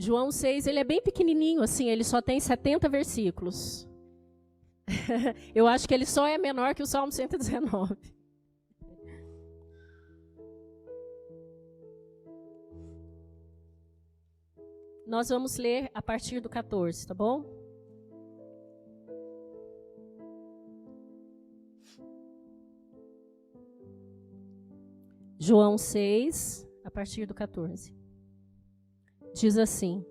João 6, ele é bem pequenininho, assim, ele só tem 70 versículos. Eu acho que ele só é menor que o Salmo 119. Nós vamos ler a partir do 14, tá bom? João 6, a partir do 14. Diz assim: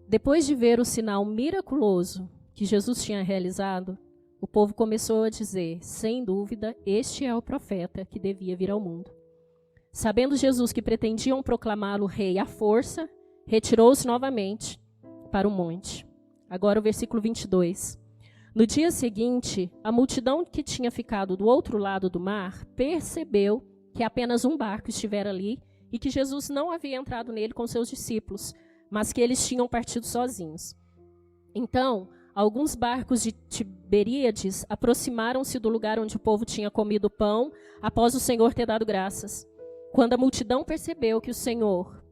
depois de ver o sinal miraculoso que Jesus tinha realizado, o povo começou a dizer, sem dúvida, este é o profeta que devia vir ao mundo. Sabendo Jesus que pretendiam proclamá-lo rei à força, retirou-se novamente para o monte. Agora o versículo 22. No dia seguinte, a multidão que tinha ficado do outro lado do mar percebeu que apenas um barco estivera ali e que Jesus não havia entrado nele com seus discípulos, mas que eles tinham partido sozinhos. Então, alguns barcos de Tiberíades aproximaram-se do lugar onde o povo tinha comido pão após o Senhor ter dado graças. Quando a multidão percebeu que o Senhor,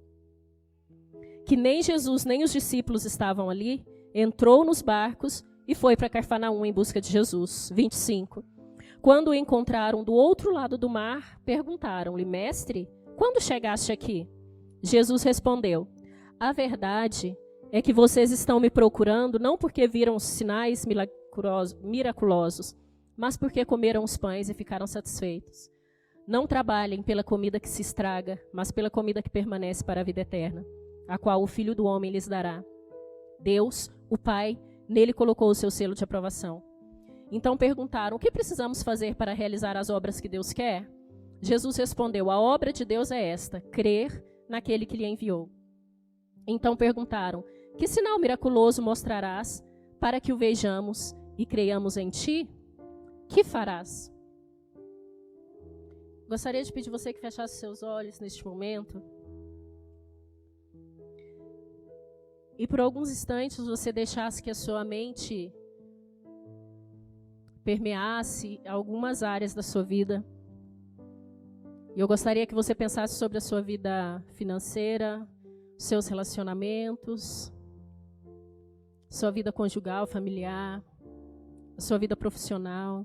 que nem Jesus nem os discípulos estavam ali, entrou nos barcos e foi para Cafarnaum em busca de Jesus. 25. Quando o encontraram do outro lado do mar, perguntaram-lhe: Mestre, quando chegaste aqui? Jesus respondeu: a verdade é que vocês estão me procurando não porque viram os sinais miraculosos, mas porque comeram os pães e ficaram satisfeitos. Não trabalhem pela comida que se estraga, mas pela comida que permanece para a vida eterna, a qual o Filho do Homem lhes dará. Deus, o Pai, nele colocou o seu selo de aprovação. Então perguntaram: o que precisamos fazer para realizar as obras que Deus quer? Jesus respondeu: a obra de Deus é esta, crer naquele que lhe enviou. Então perguntaram: que sinal miraculoso mostrarás para que o vejamos e creiamos em ti? Que farás? Gostaria de pedir você que fechasse seus olhos neste momento. E por alguns instantes você deixasse que a sua mente permeasse algumas áreas da sua vida. E eu gostaria que você pensasse sobre a sua vida financeira, seus relacionamentos, sua vida conjugal, familiar, a sua vida profissional,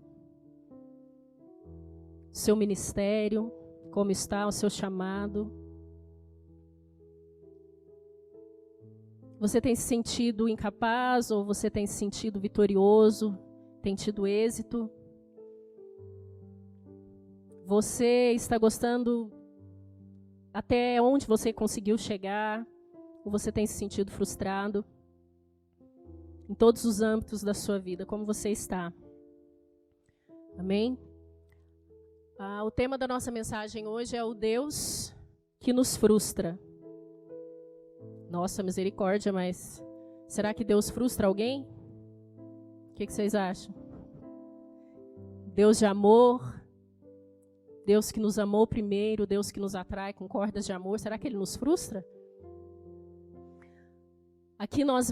seu ministério, como está o seu chamado. Você tem se sentido incapaz ou você tem se sentido vitorioso, tem tido êxito? Você está gostando até onde você conseguiu chegar? Ou você tem se sentido frustrado? Em todos os âmbitos da sua vida, como você está? Amém? O tema da nossa mensagem hoje é o Deus que nos frustra. Nossa, misericórdia, mas será que Deus frustra alguém? O que vocês acham? Deus de amor, Deus que nos amou primeiro, Deus que nos atrai com cordas de amor, será que Ele nos frustra? Aqui nós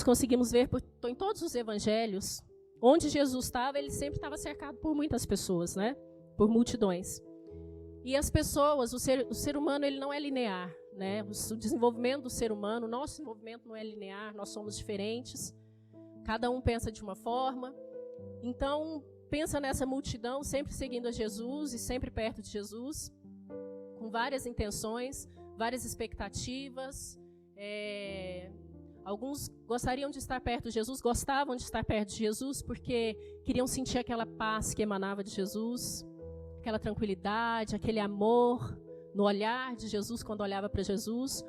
conseguimos ver em todos os evangelhos, onde Jesus estava, Ele sempre estava cercado por muitas pessoas, né? Por multidões. E as pessoas, o ser humano, ele não é linear, né? O desenvolvimento do ser humano, o nosso desenvolvimento não é linear, nós somos diferentes. Cada um pensa de uma forma. Então, pensa nessa multidão, sempre seguindo a Jesus e sempre perto de Jesus, com várias intenções, várias expectativas. Alguns gostariam de estar perto de Jesus, gostavam de estar perto de Jesus, porque queriam sentir aquela paz que emanava de Jesus, aquela tranquilidade, aquele amor no olhar de Jesus quando olhava para Jesus.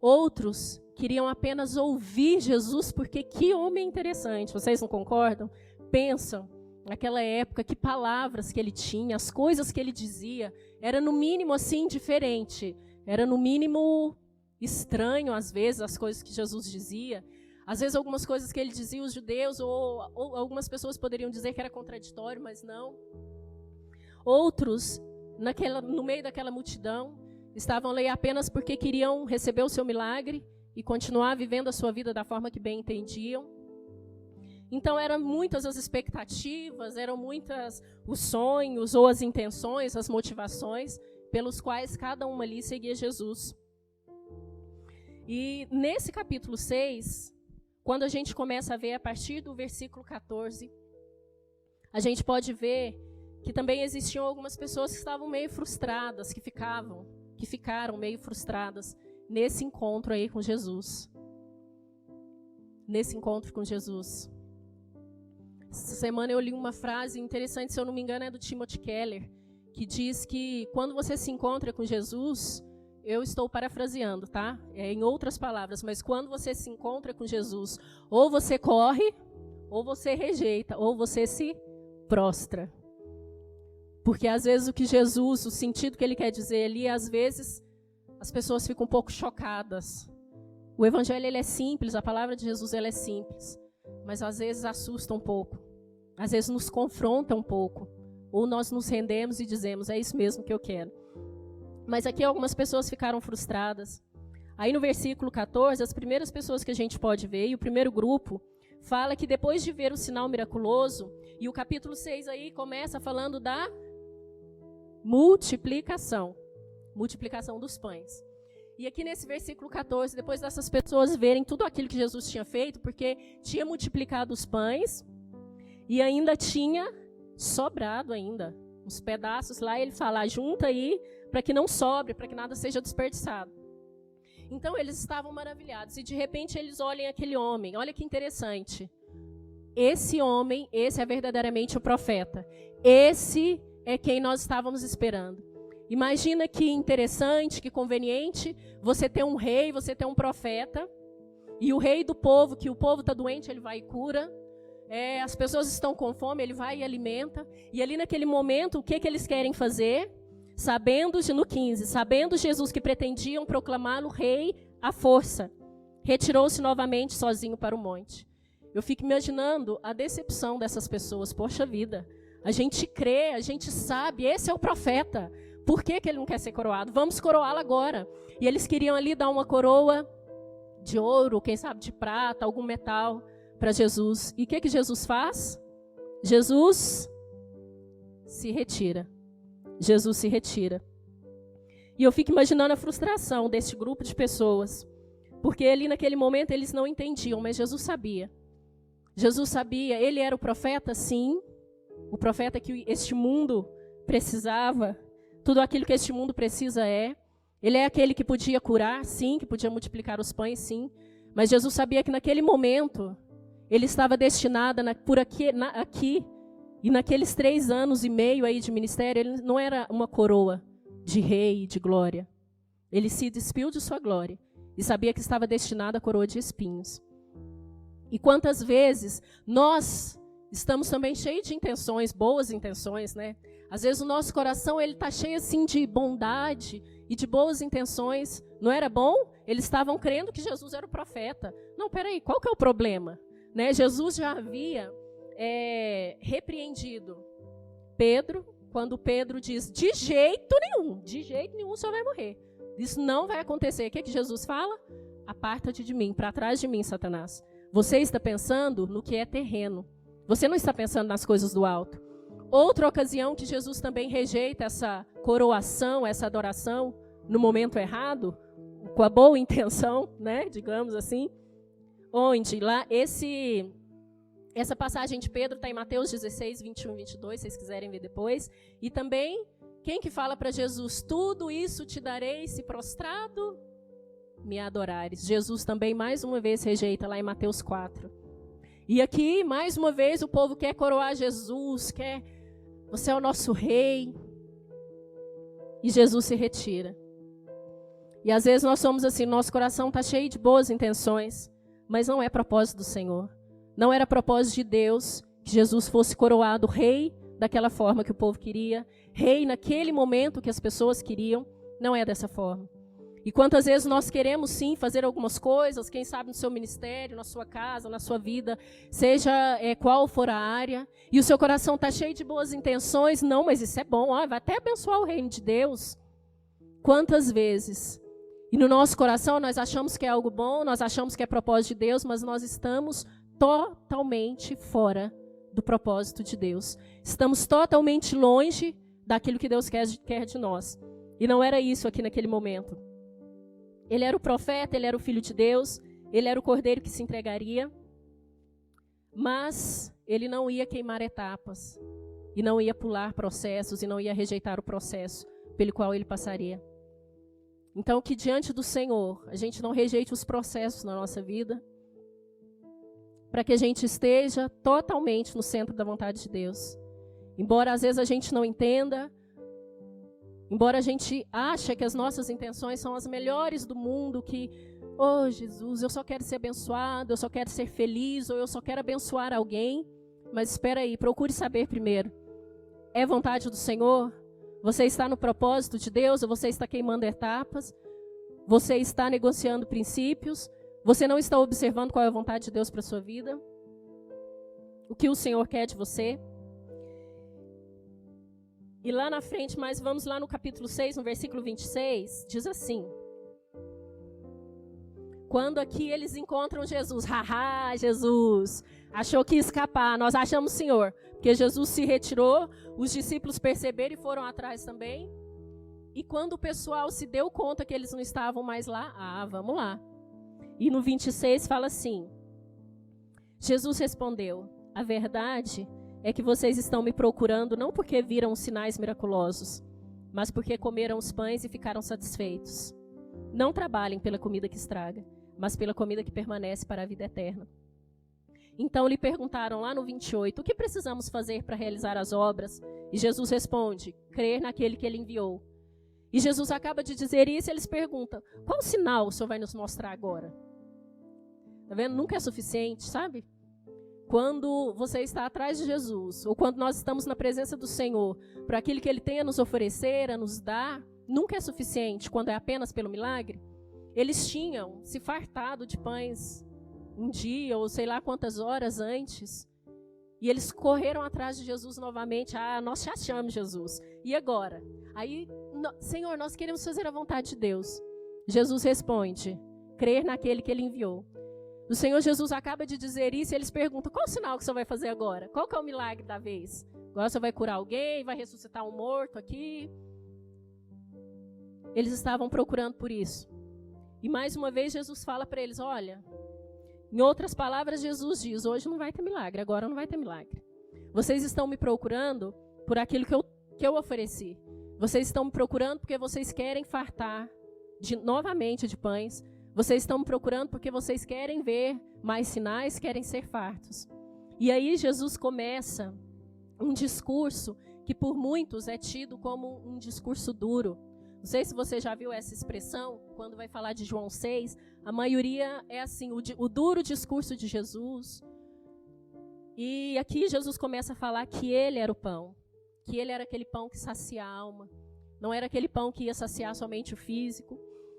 Outros queriam apenas ouvir Jesus, porque que homem interessante, vocês não concordam? Pensam, naquela época, que palavras que ele tinha, as coisas que ele dizia, era no mínimo assim diferente, era no mínimo estranho às vezes as coisas que Jesus dizia. Às vezes algumas coisas que ele dizia, os judeus ou algumas pessoas poderiam dizer que era contraditório, mas não. Outros, no meio daquela multidão, estavam ali apenas porque queriam receber o seu milagre e continuar vivendo a sua vida da forma que bem entendiam. Então eram muitas as expectativas, eram muitas os sonhos ou as intenções, as motivações pelos quais cada um ali seguia Jesus. E nesse capítulo 6, quando a gente começa a ver a partir do versículo 14, a gente pode ver que também existiam algumas pessoas que estavam meio frustradas, que ficaram meio frustradas nesse encontro aí com Jesus. Nesse encontro com Jesus. Essa semana eu li uma frase interessante, se eu não me engano é do Timothy Keller, que diz que quando você se encontra com Jesus, eu estou parafraseando, tá? Em outras palavras, mas quando você se encontra com Jesus, ou você corre, ou você rejeita, ou você se prostra. Porque às vezes o que Jesus, o sentido que ele quer dizer ali, às vezes as pessoas ficam um pouco chocadas. O evangelho ele é simples, a palavra de Jesus ela é simples, mas às vezes assusta um pouco, às vezes nos confronta um pouco, ou nós nos rendemos e dizemos, é isso mesmo que eu quero. Mas aqui algumas pessoas ficaram frustradas. Aí no versículo 14, as primeiras pessoas que a gente pode ver, e o primeiro grupo, fala que depois de ver o sinal miraculoso, e o capítulo 6 aí começa falando da multiplicação dos pães. E aqui nesse versículo 14, depois dessas pessoas verem tudo aquilo que Jesus tinha feito, porque tinha multiplicado os pães, e ainda tinha sobrado ainda uns pedaços lá, ele fala, junta aí, para que não sobre, para que nada seja desperdiçado. Então eles estavam maravilhados, e de repente eles olham aquele homem, olha que interessante. Esse homem, esse é verdadeiramente o profeta. Esse é quem nós estávamos esperando. Imagina que interessante, que conveniente, você ter um rei, você ter um profeta, e o rei do povo, que o povo está doente, ele vai e cura. As pessoas estão com fome, ele vai e alimenta. E ali naquele momento, o que eles querem fazer? No 15, sabendo Jesus que pretendiam proclamá-lo rei à força, retirou-se novamente sozinho para o monte. Eu fico imaginando a decepção dessas pessoas. Poxa vida, a gente crê, a gente sabe, esse é o profeta. Por que ele não quer ser coroado? Vamos coroá-lo agora. E eles queriam ali dar uma coroa de ouro, quem sabe de prata, algum metal para Jesus. E o que Jesus faz? Jesus se retira. Jesus se retira. E eu fico imaginando a frustração desse grupo de pessoas. Porque ali naquele momento eles não entendiam, mas Jesus sabia. Jesus sabia, ele era o profeta, sim. O profeta que este mundo precisava. Tudo aquilo que este mundo precisa é. Ele é aquele que podia curar, sim, que podia multiplicar os pães, sim. Mas Jesus sabia que naquele momento ele estava destinado aqui e naqueles 3 anos e meio aí de ministério, ele não era uma coroa de rei, de glória. Ele se despiu de sua glória e sabia que estava destinado à coroa de espinhos. E quantas vezes nós estamos também cheios de intenções, boas intenções, né? Às vezes o nosso coração ele está cheio assim de bondade e de boas intenções. Não era bom? Eles estavam crendo que Jesus era o profeta. Não, peraí, qual que é o problema? Né? Jesus já havia repreendido Pedro, quando Pedro diz, de jeito nenhum o senhor vai morrer. Isso não vai acontecer. O que Jesus fala? Aparta-te de mim, para trás de mim, Satanás. Você está pensando no que é terreno. Você não está pensando nas coisas do alto. Outra ocasião que Jesus também rejeita essa coroação, essa adoração, no momento errado, com a boa intenção, né, digamos assim, onde lá essa passagem de Pedro está em Mateus 16, 21 e 22, se vocês quiserem ver depois. E também, quem que fala para Jesus, tudo isso te darei se prostrado me adorares. Jesus também, mais uma vez, rejeita lá em Mateus 4. E aqui, mais uma vez, o povo quer coroar Jesus, você é o nosso rei. E Jesus se retira. E às vezes nós somos assim, nosso coração está cheio de boas intenções, mas não é propósito do Senhor. Não era propósito de Deus que Jesus fosse coroado rei daquela forma que o povo queria, rei naquele momento que as pessoas queriam. Não é dessa forma. E quantas vezes nós queremos sim fazer algumas coisas, quem sabe no seu ministério, na sua casa, na sua vida, seja qual for a área, e o seu coração está cheio de boas intenções, não, mas isso é bom, vai até abençoar o reino de Deus. Quantas vezes? E no nosso coração nós achamos que é algo bom, nós achamos que é propósito de Deus, mas nós estamos totalmente fora do propósito de Deus. Estamos totalmente longe daquilo que Deus quer de nós. E não era isso aqui naquele momento. Ele era o profeta, ele era o filho de Deus, ele era o cordeiro que se entregaria, mas ele não ia queimar etapas, e não ia pular processos, e não ia rejeitar o processo pelo qual ele passaria. Então, que diante do Senhor, a gente não rejeite os processos na nossa vida, para que a gente esteja totalmente no centro da vontade de Deus. Embora às vezes a gente não entenda, embora a gente ache que as nossas intenções são as melhores do mundo, que, oh Jesus, eu só quero ser abençoado, eu só quero ser feliz, ou eu só quero abençoar alguém. Mas espera aí, procure saber primeiro. É vontade do Senhor? Você está no propósito de Deus, ou você está queimando etapas? Você está negociando princípios? Você não está observando qual é a vontade de Deus para a sua vida? O que o Senhor quer de você? E lá na frente, mas vamos lá no capítulo 6, no versículo 26, diz assim: quando aqui eles encontram Jesus, haha, Jesus achou que ia escapar, nós achamos o Senhor, porque Jesus se retirou, os discípulos perceberam e foram atrás também. E quando o pessoal se deu conta que eles não estavam mais lá, vamos lá. E no 26 fala assim: Jesus respondeu, a verdade é que vocês estão me procurando não porque viram os sinais miraculosos, mas porque comeram os pães e ficaram satisfeitos. Não trabalhem pela comida que estraga, mas pela comida que permanece para a vida eterna. Então lhe perguntaram lá no 28, o que precisamos fazer para realizar as obras? E Jesus responde, crer naquele que ele enviou. E Jesus acaba de dizer isso e eles perguntam, qual sinal o Senhor vai nos mostrar agora? Tá vendo? Nunca é suficiente, sabe? Quando você está atrás de Jesus, ou quando nós estamos na presença do Senhor, para aquilo que Ele tem a nos oferecer, a nos dar, nunca é suficiente quando é apenas pelo milagre. Eles tinham se fartado de pães um dia, ou sei lá quantas horas antes, e eles correram atrás de Jesus novamente. Nós te achamos, Jesus. E agora? Aí, Senhor, nós queremos fazer a vontade de Deus. Jesus responde, crer naquele que Ele enviou. O Senhor Jesus acaba de dizer isso e eles perguntam, qual o sinal que o Senhor vai fazer agora? Qual que é o milagre da vez? Agora você vai curar alguém, vai ressuscitar um morto aqui? Eles estavam procurando por isso. E mais uma vez Jesus fala para eles, olha, em outras palavras Jesus diz, hoje não vai ter milagre, agora não vai ter milagre. Vocês estão me procurando por aquilo que eu ofereci. Vocês estão me procurando porque vocês querem fartar novamente de pães. Vocês estão me procurando porque vocês querem ver mais sinais, querem ser fartos. E aí Jesus começa um discurso que por muitos é tido como um discurso duro. Não sei se você já viu essa expressão, quando vai falar de João 6, a maioria é assim, o duro discurso de Jesus. E aqui Jesus começa a falar que ele era o pão, que ele era aquele pão que sacia a alma, não era aquele pão que ia saciar somente o físico.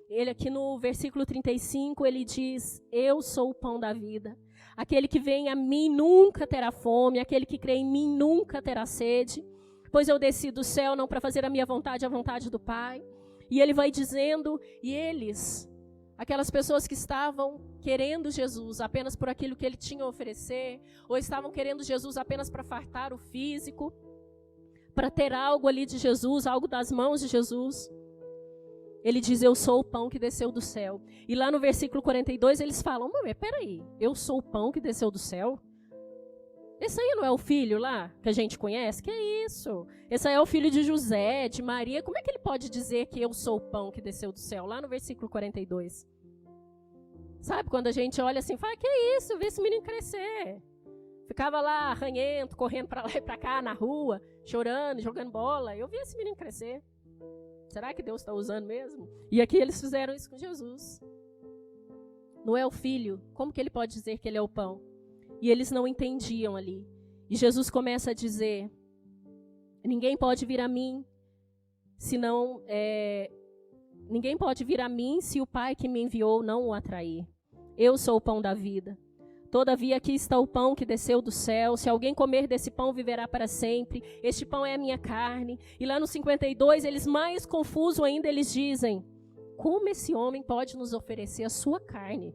Ele aqui no versículo 35, ele diz, eu sou o pão da vida. Aquele que vem a mim nunca terá fome, aquele que crê em mim nunca terá sede. Pois eu desci do céu não para fazer a minha vontade, a vontade do Pai. E ele vai dizendo, e eles, aquelas pessoas que estavam querendo Jesus apenas por aquilo que ele tinha a oferecer, ou estavam querendo Jesus apenas para fartar o físico, para ter algo ali de Jesus, algo das mãos de Jesus. Ele diz, eu sou o pão que desceu do céu. E lá no versículo 42 eles falam, mas peraí, eu sou o pão que desceu do céu? Esse aí não é o filho lá, que a gente conhece? Que é isso? Esse aí é o filho de José, de Maria. Como é que ele pode dizer que eu sou o pão que desceu do céu? Lá no versículo 42. Sabe, quando a gente olha assim, fala, que é isso? Vê esse menino crescer. Ficava lá, arranhento, correndo para lá e para cá na rua, chorando, jogando bola. Eu vi esse menino crescer. Será que Deus está usando mesmo? E aqui eles fizeram isso com Jesus. Não é o filho? Como que ele pode dizer que ele é o pão? E eles não entendiam ali. E Jesus começa a dizer, ninguém pode vir a mim, ninguém pode vir a mim se o Pai que me enviou não o atrair. Eu sou o pão da vida. Todavia aqui está o pão que desceu do céu. Se alguém comer desse pão, viverá para sempre. Este pão é a minha carne. E lá no 52, eles mais confusos ainda, eles dizem, como esse homem pode nos oferecer a sua carne?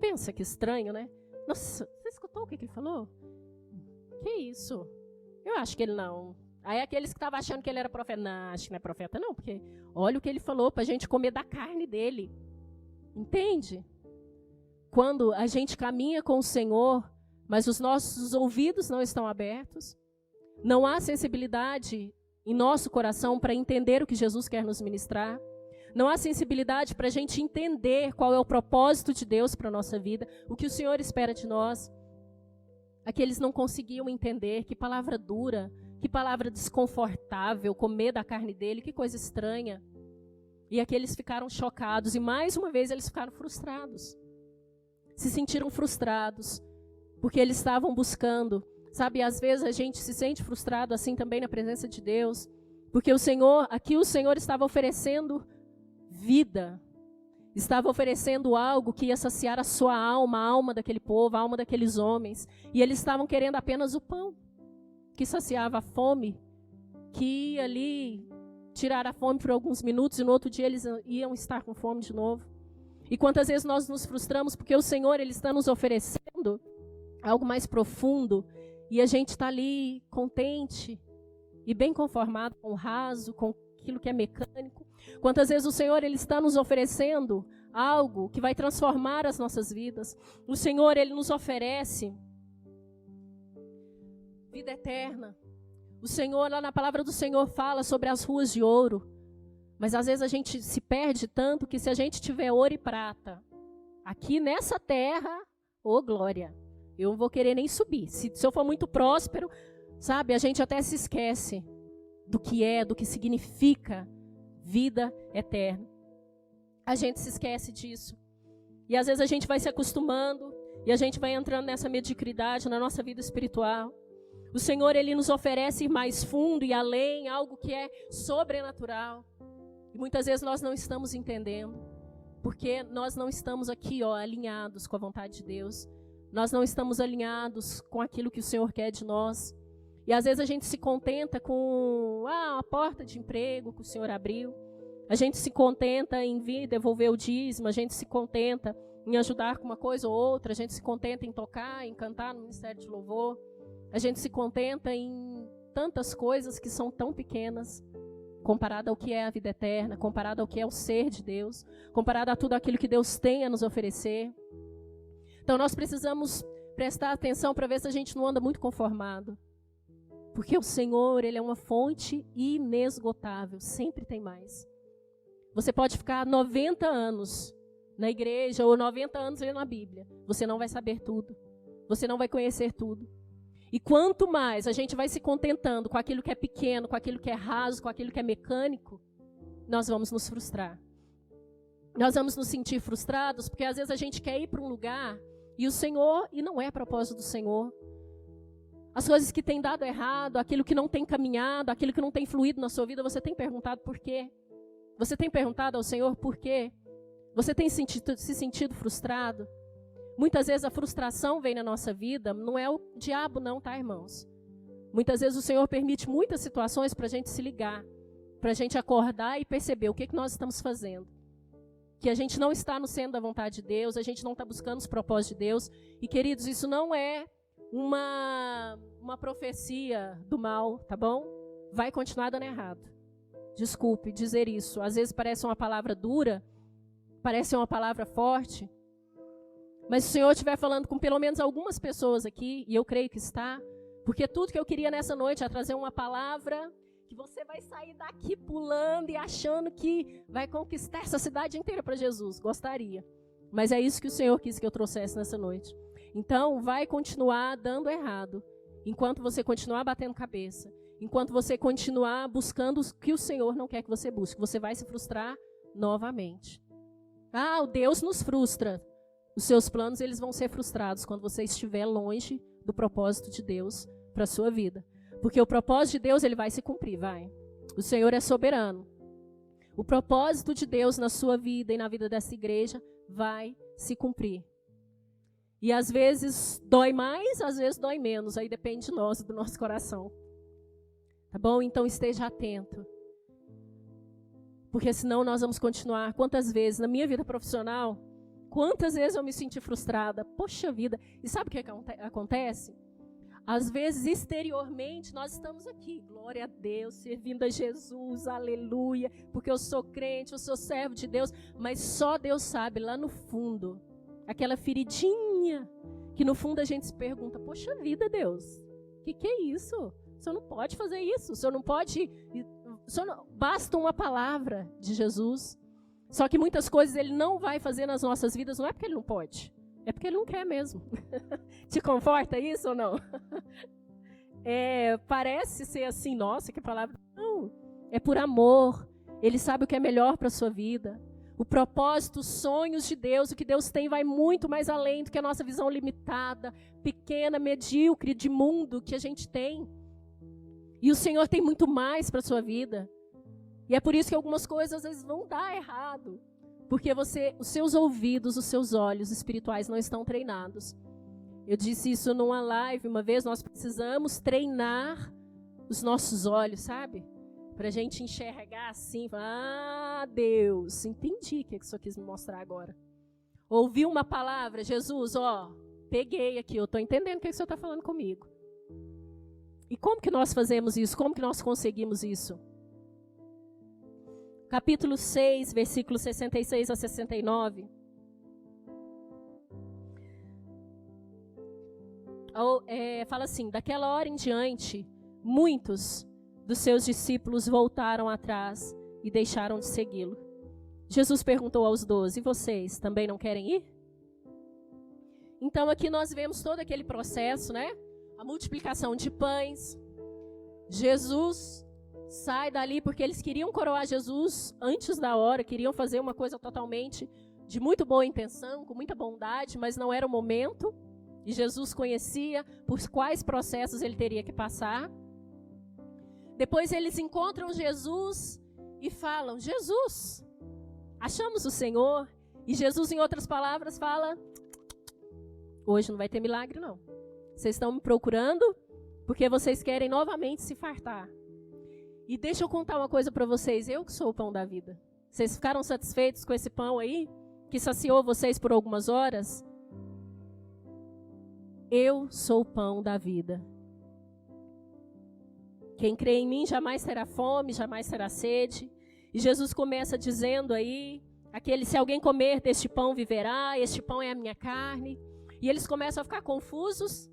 Pensa que estranho, né? Nossa, você escutou o que ele falou? Que isso? Eu acho que ele não. Aí aqueles que estavam achando que ele era profeta, não, acho que não é profeta não, porque olha o que ele falou para a gente comer da carne dele. Entende? Quando a gente caminha com o Senhor, mas os nossos ouvidos não estão abertos, não há sensibilidade em nosso coração para entender o que Jesus quer nos ministrar, não há sensibilidade para a gente entender qual é o propósito de Deus para a nossa vida, o que o Senhor espera de nós. Aqueles não conseguiam entender, que palavra dura, que palavra desconfortável, comer da carne dele, que coisa estranha. E aqueles ficaram chocados e mais uma vez eles ficaram frustrados. Se sentiram frustrados, porque eles estavam buscando. Sabe, às vezes a gente se sente frustrado assim também na presença de Deus, porque o Senhor estava oferecendo vida, estava oferecendo algo que ia saciar a sua alma, a alma daquele povo, a alma daqueles homens, e eles estavam querendo apenas o pão, que saciava a fome, que ia ali tirar a fome por alguns minutos, e no outro dia eles iam estar com fome de novo. E quantas vezes nós nos frustramos, porque o Senhor ele está nos oferecendo algo mais profundo, e a gente está ali contente e bem conformado com o raso, com aquilo que é mecânico. Quantas vezes o Senhor ele está nos oferecendo algo que vai transformar as nossas vidas. O Senhor ele nos oferece vida eterna. O Senhor, lá na palavra do Senhor, fala sobre as ruas de ouro. Mas às vezes a gente se perde tanto que se a gente tiver ouro e prata aqui nessa terra, ô glória, eu não vou querer nem subir. Se eu for muito próspero, sabe, a gente até se esquece do que significa vida eterna. A gente se esquece disso. E às vezes a gente vai se acostumando e a gente vai entrando nessa mediocridade na nossa vida espiritual. O Senhor, ele nos oferece ir mais fundo e além, algo que é sobrenatural. E muitas vezes nós não estamos entendendo, porque nós não estamos aqui, alinhados com a vontade de Deus. Nós não estamos alinhados com aquilo que o Senhor quer de nós. E às vezes a gente se contenta com a porta de emprego que o Senhor abriu. A gente se contenta em vir devolver o dízimo. A gente se contenta em ajudar com uma coisa ou outra. A gente se contenta em tocar, em cantar no ministério de louvor. A gente se contenta em tantas coisas que são tão pequenas, comparado ao que é a vida eterna, comparado ao que é o ser de Deus, comparado a tudo aquilo que Deus tem a nos oferecer. Então nós precisamos prestar atenção para ver se a gente não anda muito conformado. Porque o Senhor, ele é uma fonte inesgotável, sempre tem mais. Você pode ficar 90 anos na igreja ou 90 anos lendo a Bíblia. Você não vai saber tudo. Você não vai conhecer tudo. E quanto mais a gente vai se contentando com aquilo que é pequeno, com aquilo que é raso, com aquilo que é mecânico, nós vamos nos frustrar. Nós vamos nos sentir frustrados porque às vezes a gente quer ir para um lugar e o Senhor, e não é propósito do Senhor. As coisas que têm dado errado, aquilo que não tem caminhado, aquilo que não tem fluído na sua vida, você tem perguntado por quê? Você tem perguntado ao Senhor por quê? Você tem se sentido frustrado? Muitas vezes a frustração vem na nossa vida, não é o diabo não, tá, irmãos? Muitas vezes o Senhor permite muitas situações para a gente se ligar, para a gente acordar e perceber o que nós estamos fazendo. Que a gente não está no centro da vontade de Deus, a gente não está buscando os propósitos de Deus. E, queridos, isso não é uma profecia do mal, tá bom? Vai continuar dando errado. Desculpe dizer isso. Às vezes parece uma palavra dura, parece uma palavra forte. Mas se o Senhor estiver falando com pelo menos algumas pessoas aqui, e eu creio que está, porque tudo que eu queria nessa noite é trazer uma palavra que você vai sair daqui pulando e achando que vai conquistar essa cidade inteira para Jesus. Gostaria. Mas é isso que o Senhor quis que eu trouxesse nessa noite. Então, vai continuar dando errado, enquanto você continuar batendo cabeça, enquanto você continuar buscando o que o Senhor não quer que você busque. Você vai se frustrar novamente. O Deus nos frustra. Os seus planos eles vão ser frustrados quando você estiver longe do propósito de Deus para a sua vida. Porque o propósito de Deus ele vai se cumprir, vai. O Senhor é soberano. O propósito de Deus na sua vida e na vida dessa igreja vai se cumprir. E às vezes dói mais, às vezes dói menos. Aí depende de nós, do nosso coração. Tá bom? Então esteja atento. Porque senão nós vamos continuar. Quantas vezes na minha vida profissional, quantas vezes eu me senti frustrada? Poxa vida. E sabe o que acontece? Às vezes, exteriormente, nós estamos aqui, glória a Deus, servindo a Jesus, aleluia, porque eu sou crente, eu sou servo de Deus, mas só Deus sabe, lá no fundo, aquela feridinha, que no fundo a gente se pergunta, poxa vida, Deus, o que é isso? O Senhor não pode fazer isso, o Senhor não pode, basta uma palavra de Jesus, só que muitas coisas Ele não vai fazer nas nossas vidas, não é porque Ele não pode, é porque Ele não quer mesmo. Te conforta isso ou não? Parece ser assim, nossa, que palavra. Não, é por amor. Ele sabe o que é melhor para a sua vida. O propósito, os sonhos de Deus, o que Deus tem vai muito mais além do que a nossa visão limitada, pequena, medíocre de mundo que a gente tem. E o Senhor tem muito mais para a sua vida. E é por isso que algumas coisas às vezes vão dar errado. Porque os seus ouvidos, os seus olhos espirituais não estão treinados. Eu disse isso numa live uma vez, nós precisamos treinar os nossos olhos, sabe? Para a gente enxergar assim, Deus, entendi o que o Senhor quis me mostrar agora. Ouvi uma palavra, Jesus, peguei aqui, eu estou entendendo o que o Senhor está falando comigo. E como que nós fazemos isso? Como que nós conseguimos isso? Capítulo 6, versículos 66 a 69. Fala assim, daquela hora em diante, muitos dos seus discípulos voltaram atrás e deixaram de segui-lo. Jesus perguntou aos 12, e vocês também não querem ir? Então aqui nós vemos todo aquele processo, né? A multiplicação de pães. Jesus sai dali porque eles queriam coroar Jesus antes da hora, queriam fazer uma coisa totalmente de muito boa intenção, com muita bondade, mas não era o momento. E Jesus conhecia por quais processos ele teria que passar. Depois eles encontram Jesus e falam, Jesus, achamos o Senhor. E Jesus, em outras palavras, fala, hoje não vai ter milagre não. Vocês estão me procurando porque vocês querem novamente se fartar. E deixa eu contar uma coisa para vocês, eu que sou o pão da vida. Vocês ficaram satisfeitos com esse pão aí, que saciou vocês por algumas horas? Eu sou o pão da vida. Quem crê em mim jamais terá fome, jamais terá sede. E Jesus começa dizendo aí, se alguém comer deste pão viverá, este pão é a minha carne. E eles começam a ficar confusos.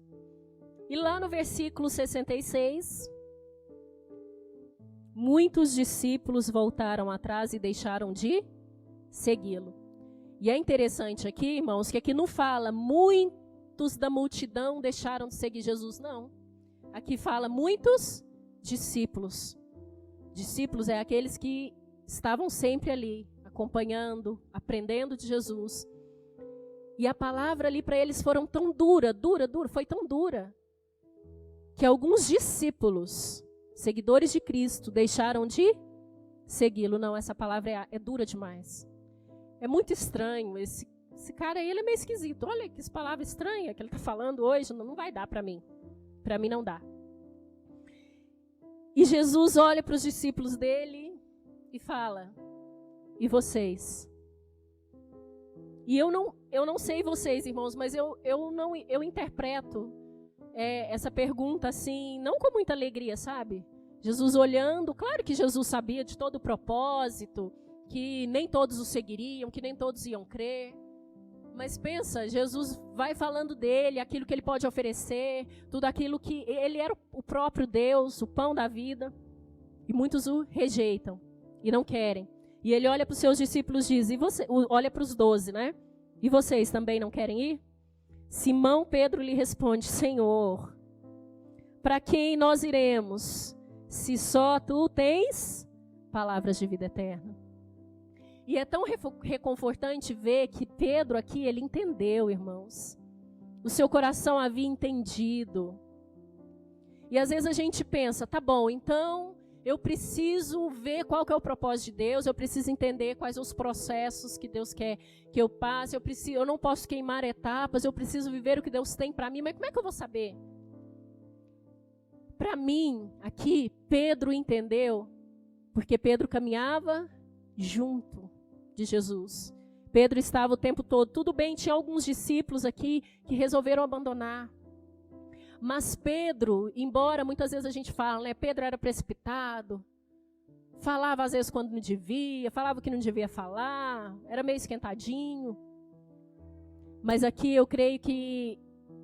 E lá no versículo 66... muitos discípulos voltaram atrás e deixaram de segui-lo. E é interessante aqui, irmãos, que aqui não fala muitos da multidão deixaram de seguir Jesus, não. Aqui fala muitos discípulos. Discípulos é aqueles que estavam sempre ali, acompanhando, aprendendo de Jesus. E a palavra ali para eles foram tão dura, foi tão dura, que alguns discípulos, seguidores de Cristo, deixaram de segui-lo. Não, essa palavra é dura demais. É muito estranho. Esse cara aí, ele é meio esquisito. Olha que palavra estranha que ele está falando hoje. Não vai dar para mim. Para mim não dá. E Jesus olha para os discípulos dele e fala, e vocês? E eu não sei vocês, irmãos, mas eu interpreto essa pergunta assim, não com muita alegria, sabe? Jesus olhando, claro que Jesus sabia de todo o propósito, que nem todos o seguiriam, que nem todos iam crer. Mas pensa, Jesus vai falando dele, aquilo que ele pode oferecer, tudo aquilo que ele era o próprio Deus, o pão da vida. E muitos o rejeitam e não querem. E ele olha para os seus discípulos e diz, olha para os 12, né? E vocês também não querem ir? Simão Pedro lhe responde, Senhor, para quem nós iremos, se só tu tens palavras de vida eterna? E é tão reconfortante ver que Pedro aqui, ele entendeu, irmãos. O seu coração havia entendido. E às vezes a gente pensa, tá bom, então eu preciso ver qual que é o propósito de Deus, eu preciso entender quais são os processos que Deus quer que eu passe, eu não posso queimar etapas, eu preciso viver o que Deus tem para mim, mas como é que eu vou saber? Para mim, aqui, Pedro entendeu, porque Pedro caminhava junto de Jesus. Pedro estava o tempo todo, tudo bem, tinha alguns discípulos aqui que resolveram abandonar. Mas Pedro, embora muitas vezes a gente fala, né, Pedro era precipitado, falava às vezes quando não devia, falava que não devia falar, era meio esquentadinho. Mas aqui eu creio que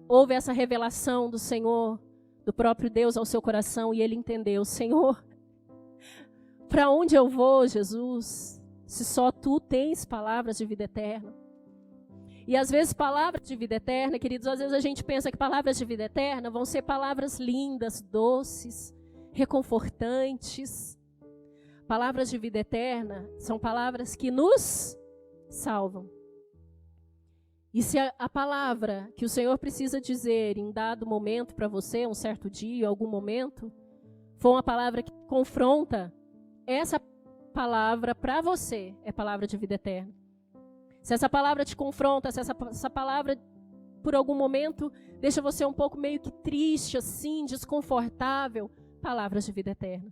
houve essa revelação do Senhor, do próprio Deus ao seu coração, e ele entendeu: Senhor, para onde eu vou, Jesus, se só tu tens palavras de vida eterna? E às vezes palavras de vida eterna, queridos, às vezes a gente pensa que palavras de vida eterna vão ser palavras lindas, doces, reconfortantes. Palavras de vida eterna são palavras que nos salvam. E se a palavra que o Senhor precisa dizer em dado momento para você, um certo dia, algum momento, for uma palavra que confronta, essa palavra para você é palavra de vida eterna. Se essa palavra te confronta, se essa palavra, por algum momento, deixa você um pouco meio que triste, assim, desconfortável, palavras de vida eterna.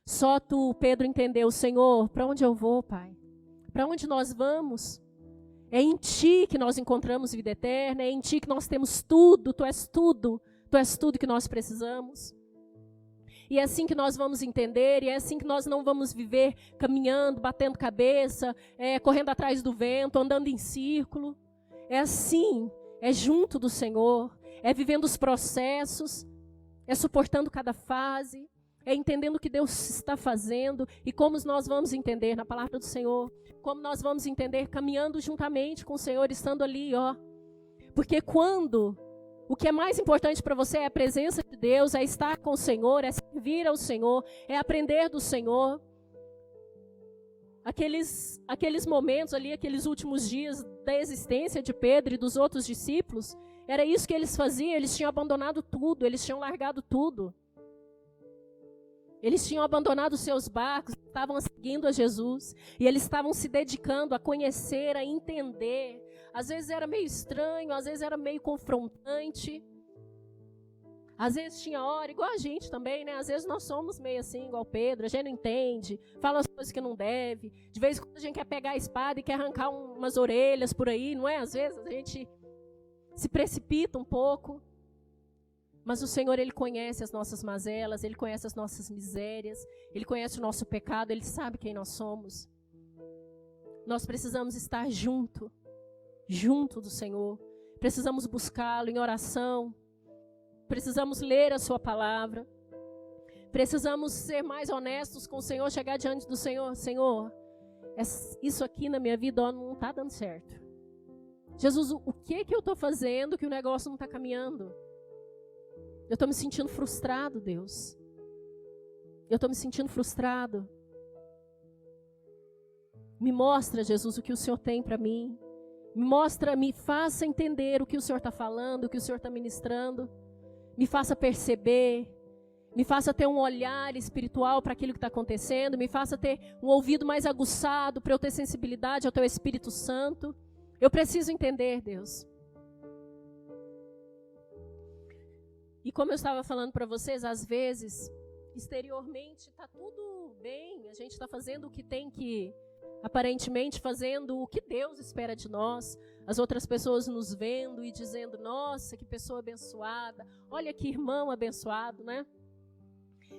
Só tu, Pedro, entendeu: Senhor, para onde eu vou, Pai? Para onde nós vamos? É em Ti que nós encontramos vida eterna, é em Ti que nós temos tudo, Tu és tudo que nós precisamos. E é assim que nós vamos entender, e é assim que nós não vamos viver caminhando, batendo cabeça, correndo atrás do vento, andando em círculo. É assim, é junto do Senhor, é vivendo os processos, é suportando cada fase, é entendendo o que Deus está fazendo e como nós vamos entender na palavra do Senhor, como nós vamos entender caminhando juntamente com o Senhor, estando ali, ó. Porque quando o que é mais importante para você é a presença de Deus, é estar com o Senhor, é servir ao Senhor, é aprender do Senhor. Aqueles momentos ali, aqueles últimos dias da existência de Pedro e dos outros discípulos, era isso que eles faziam, eles tinham abandonado tudo, eles tinham largado tudo. Eles tinham abandonado os seus barcos, estavam seguindo a Jesus, e eles estavam se dedicando a conhecer, a entender. Às vezes era meio estranho, às vezes era meio confrontante. Às vezes tinha hora, igual a gente também, né? Às vezes nós somos meio assim, igual Pedro, a gente não entende, fala as coisas que não deve. De vez em quando a gente quer pegar a espada e quer arrancar umas orelhas por aí, não é? Às vezes a gente se precipita um pouco. Mas o Senhor, Ele conhece as nossas mazelas, Ele conhece as nossas misérias, Ele conhece o nosso pecado, Ele sabe quem nós somos. Nós precisamos estar junto do Senhor. Precisamos buscá-lo em oração. Precisamos ler a sua palavra. Precisamos ser mais honestos com o Senhor, chegar diante do Senhor. Senhor, isso aqui na minha vida não está dando certo. Jesus, o que eu estou fazendo que o negócio não está caminhando? Eu estou me sentindo frustrado, Deus. Eu estou me sentindo frustrado. Me mostra, Jesus, o que o Senhor tem para mim. Me faça entender o que o Senhor está falando, o que o Senhor está ministrando. Me faça perceber. Me faça ter um olhar espiritual para aquilo que está acontecendo. Me faça ter um ouvido mais aguçado para eu ter sensibilidade ao Teu Espírito Santo. Eu preciso entender, Deus. E como eu estava falando para vocês, às vezes, exteriormente está tudo bem. A gente está fazendo o que tem que, aparentemente fazendo o que Deus espera de nós. As outras pessoas nos vendo e dizendo: nossa, que pessoa abençoada. Olha que irmão abençoado, né?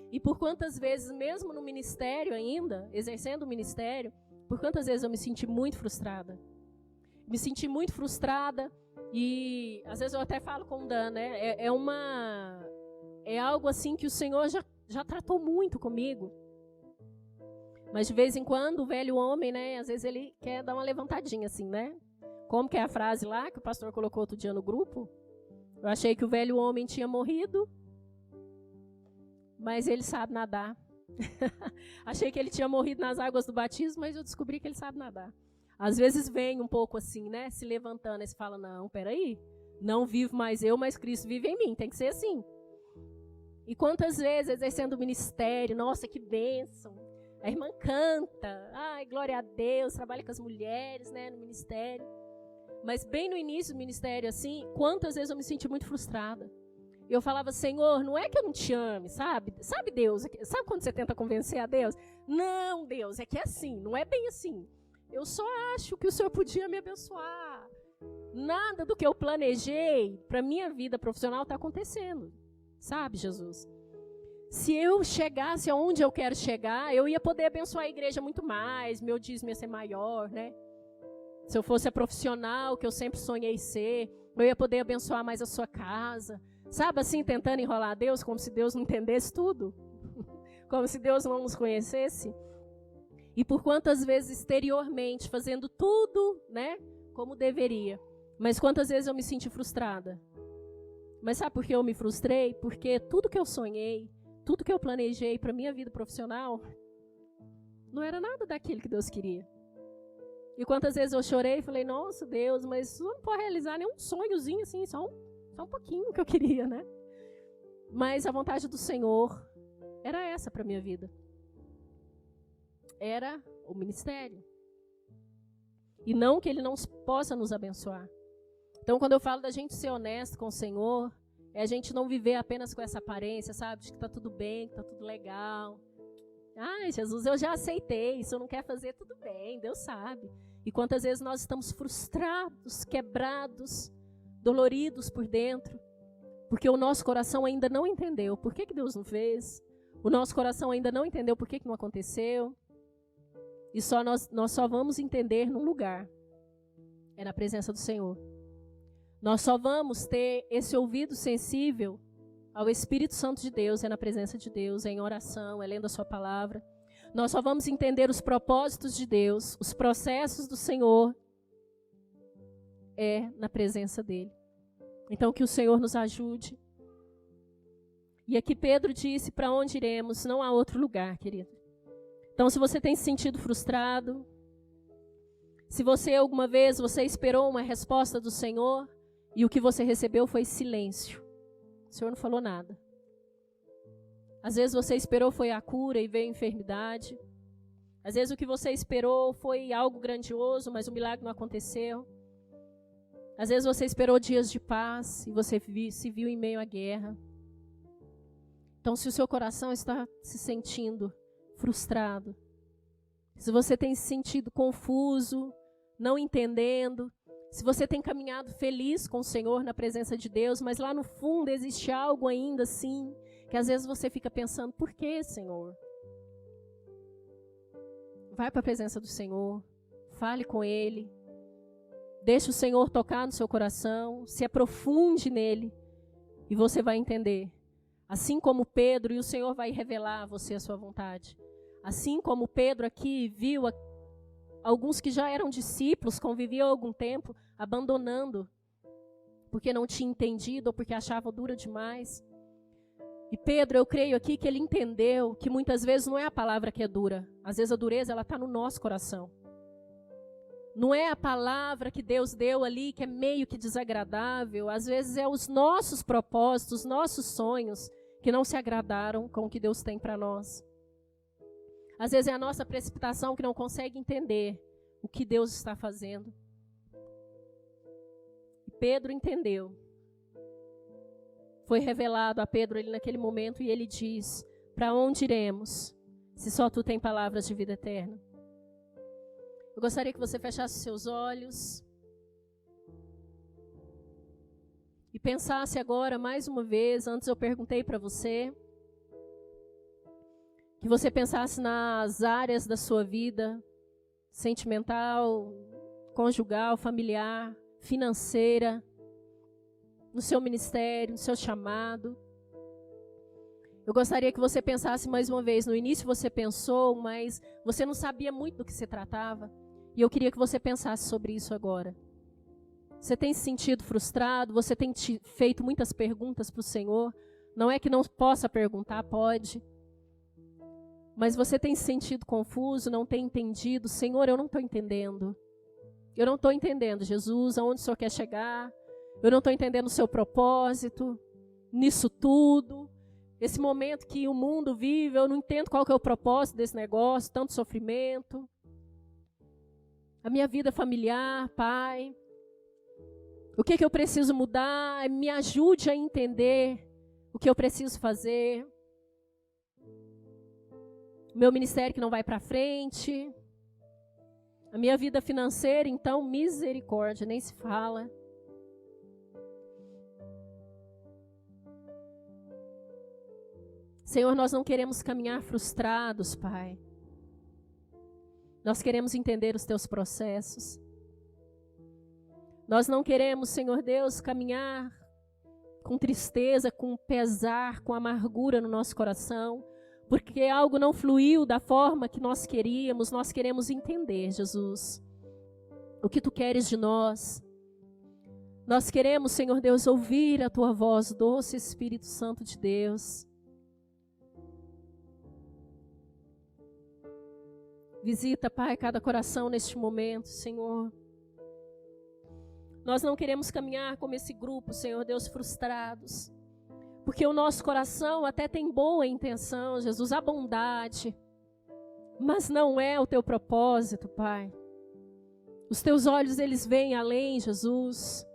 E por quantas vezes, mesmo no ministério ainda, exercendo o ministério, por quantas vezes eu me senti muito frustrada. Me senti muito frustrada. E às vezes eu até falo com o Dan, né? É algo assim que o Senhor já tratou muito comigo. Mas de vez em quando o velho homem, né? Às vezes ele quer dar uma levantadinha assim, né? Como que é a frase lá que o pastor colocou outro dia no grupo? Eu achei que o velho homem tinha morrido, mas ele sabe nadar. Achei que ele tinha morrido nas águas do batismo, mas eu descobri que ele sabe nadar. Às vezes vem um pouco assim, né? Se levantando, e se fala: não, peraí, não vivo mais eu, mas Cristo vive em mim. Tem que ser assim. E quantas vezes, exercendo o ministério, nossa, que bênção. A irmã canta, ai, glória a Deus, trabalha com as mulheres, né, no ministério. Mas bem no início do ministério, assim, quantas vezes eu me senti muito frustrada. E eu falava: Senhor, não é que eu não te ame, sabe? Sabe Deus? Sabe quando você tenta convencer a Deus? Não, Deus, é que é assim, não é bem assim. Eu só acho que o Senhor podia me abençoar. Nada do que eu planejei para minha vida profissional está acontecendo. Sabe, Jesus? Se eu chegasse aonde eu quero chegar, eu ia poder abençoar a igreja muito mais, meu dízimo ia ser maior, né? Se eu fosse a profissional que eu sempre sonhei ser, eu ia poder abençoar mais a sua casa. Sabe, assim, tentando enrolar Deus, como se Deus não entendesse tudo. Como se Deus não nos conhecesse. E por quantas vezes exteriormente, fazendo tudo, né, como deveria. Mas quantas vezes eu me senti frustrada. Mas sabe por que eu me frustrei? Porque tudo que eu sonhei, tudo que eu planejei para minha vida profissional, não era nada daquilo que Deus queria. E quantas vezes eu chorei e falei, nossa Deus, mas isso não pode realizar nenhum sonhozinho assim, só um pouquinho que eu queria, né? Mas a vontade do Senhor era essa para minha vida. Era o ministério. E não que Ele não possa nos abençoar. Então, quando eu falo da gente ser honesto com o Senhor, é a gente não viver apenas com essa aparência, sabe? De que tá tudo bem, que tá tudo legal. Ai, Jesus, eu já aceitei, se eu não quer fazer, tudo bem, Deus sabe. E quantas vezes nós estamos frustrados, quebrados, doloridos por dentro, porque o nosso coração ainda não entendeu por que Deus não fez, o nosso coração ainda não entendeu por que não aconteceu, e nós só vamos entender num lugar, é na presença do Senhor. Nós só vamos ter esse ouvido sensível ao Espírito Santo de Deus, é na presença de Deus, é em oração, é lendo a sua palavra. Nós só vamos entender os propósitos de Deus, os processos do Senhor, é na presença dEle. Então que o Senhor nos ajude. E aqui Pedro disse, para onde iremos? Não há outro lugar, querido. Então se você tem se sentido frustrado, se você alguma vez esperou uma resposta do Senhor, e o que você recebeu foi silêncio. O Senhor não falou nada. Às vezes você esperou foi a cura e veio a enfermidade. Às vezes o que você esperou foi algo grandioso, mas o milagre não aconteceu. Às vezes você esperou dias de paz e você se viu em meio à guerra. Então, se o seu coração está se sentindo frustrado, se você tem se sentido confuso, não entendendo, se você tem caminhado feliz com o Senhor na presença de Deus, mas lá no fundo existe algo ainda assim, que às vezes você fica pensando, por que, Senhor? Vai para a presença do Senhor, fale com Ele, deixe o Senhor tocar no seu coração, se aprofunde nele, e você vai entender. Assim como Pedro, e o Senhor vai revelar a você a sua vontade. Assim como Pedro aqui viu alguns que já eram discípulos, conviviam há algum tempo, abandonando, porque não tinha entendido ou porque achava dura demais. E Pedro, eu creio aqui que ele entendeu que muitas vezes não é a palavra que é dura. Às vezes a dureza está no nosso coração. Não é a palavra que Deus deu ali que é meio que desagradável. Às vezes é os nossos propósitos, os nossos sonhos que não se agradaram com o que Deus tem para nós. Às vezes é a nossa precipitação que não consegue entender o que Deus está fazendo. E Pedro entendeu. Foi revelado a Pedro ali naquele momento e ele diz, para onde iremos, se só tu tem palavras de vida eterna? Eu gostaria que você fechasse seus olhos e pensasse agora mais uma vez, antes eu perguntei para você, que você pensasse nas áreas da sua vida, sentimental, conjugal, familiar, financeira, no seu ministério, no seu chamado. Eu gostaria que você pensasse mais uma vez. No início você pensou, mas você não sabia muito do que se tratava. E eu queria que você pensasse sobre isso agora. Você tem se sentido frustrado? Você tem feito muitas perguntas para o Senhor? Não é que não possa perguntar, pode. Mas você tem se sentido confuso, não tem entendido? Senhor, eu não estou entendendo. Eu não estou entendendo, Jesus, aonde o Senhor quer chegar. Eu não estou entendendo o seu propósito nisso tudo. Esse momento que o mundo vive, eu não entendo qual que é o propósito desse negócio, tanto sofrimento. A minha vida familiar, Pai. O que eu preciso mudar? Me ajude a entender o que eu preciso fazer. O meu ministério que não vai para frente. A minha vida financeira, então, misericórdia, nem se fala. Senhor, nós não queremos caminhar frustrados, Pai. Nós queremos entender os teus processos. Nós não queremos, Senhor Deus, caminhar com tristeza, com pesar, com amargura no nosso coração, porque algo não fluiu da forma que nós queríamos. Nós queremos entender, Jesus, o que tu queres de nós. Nós queremos, Senhor Deus, ouvir a tua voz, doce Espírito Santo de Deus. Visita, Pai, cada coração neste momento, Senhor. Nós não queremos caminhar como esse grupo, Senhor Deus, frustrados. Porque o nosso coração até tem boa intenção, Jesus, a bondade. Mas não é o teu propósito, Pai. Os teus olhos, eles veem além, Jesus.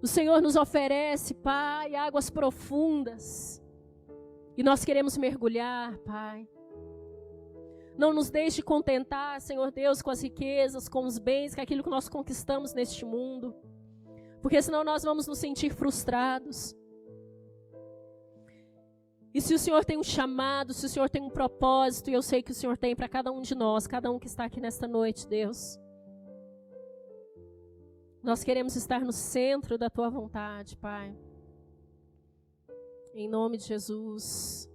O Senhor nos oferece, Pai, águas profundas. E nós queremos mergulhar, Pai. Não nos deixe contentar, Senhor Deus, com as riquezas, com os bens, com aquilo que nós conquistamos neste mundo. Porque senão nós vamos nos sentir frustrados. E se o Senhor tem um chamado, se o Senhor tem um propósito, e eu sei que o Senhor tem para cada um de nós, cada um que está aqui nesta noite, Deus. Nós queremos estar no centro da tua vontade, Pai. Em nome de Jesus.